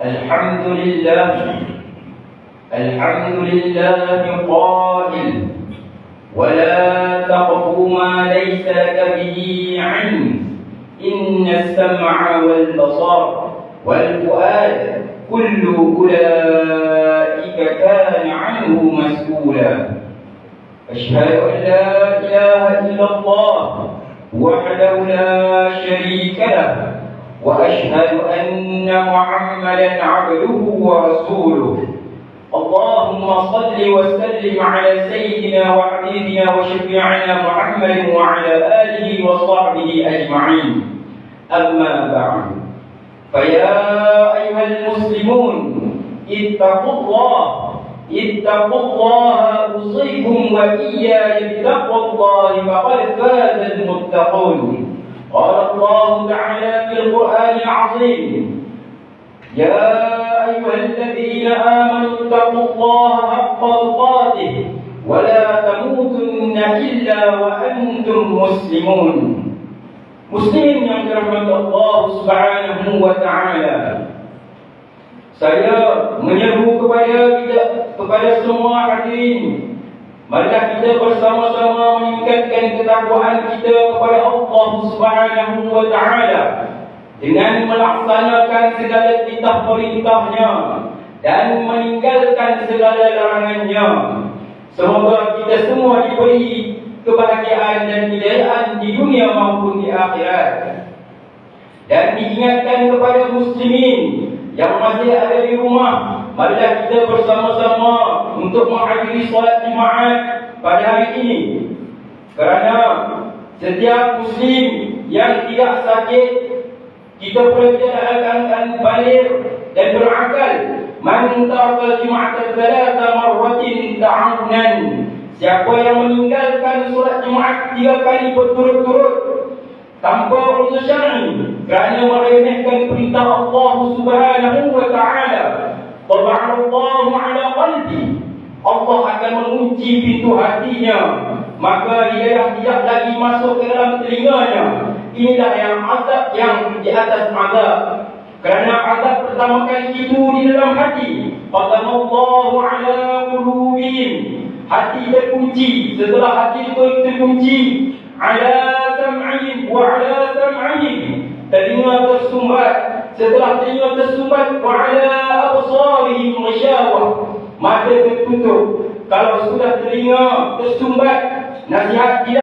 الحمد لله قائل: ولا تقف ما ليس لك به علم إن السمع والبصر والفؤاد كل أولئك كان عنه مسؤولا. أشهد أن لا إله إلا الله وحده لا شريك له، وأشهد أن محمدا عبده ورسوله. اللهم صل وسلم على سيدنا وحبيبنا وشفيعنا محمد وعلى آله وصحبه أجمعين. أما بعد، فيا أيها المسلمون، اتقوا الله أوصيكم وإياي بتقوى الله، فقد فاز المتقون. قال الله تعالى في القرآن العظيم: يا أيها الذين آمنوا اتقوا الله حق تقاته ولا تموتن إلا وأنتم مسلمون. Muslimin yang dirahmati Allah Subhanahu wa Ta'ala, saya menyeru kepada semua hadirin, marilah kita bersama-sama meningkatkan ketakwaan kita kepada Allah Subhanahu wa Ta'ala dengan melaksanakan segala perintah-perintahnya dan meninggalkan segala larangannya. Semoga kita semua diberi kebahagiaan dan kejayaan di dunia maupun di akhirat. Dan diingatkan kepada muslimin yang masih ada di rumah, marilah kita bersama-sama untuk menghadiri solat Jumaat pada hari ini. Kerana setiap muslim yang tidak sakit, kita perlu akan balik dan berakal. Man taraka Jum'atan thalatha marratin ta'awunan. Siapa yang meninggalkan solat Jumaat 3 kali berturut-turut tanpa uzur syar'i kerana meremehkan perintah Allah Subhanahu wa Ta'ala, tab'allahu 'ala qalbi, Allah akan mengunci pintu hatinya, maka dia tidak lagi masuk ke dalam telinganya. Inilah yang azab yang di atas azab. Kerana azab pertama kali itu di dalam hati. Qadamallahu 'ala qulubihim, hati terkunci. Setelah hati terkunci, ala sam'ihim wa ala sam'ihim, telinga tersumbat. Setelah telinga tersumbat, wa ala absarihim ghisyawah, mata tertutup. Kalau sudah telinga tersumbat, nasihat tidak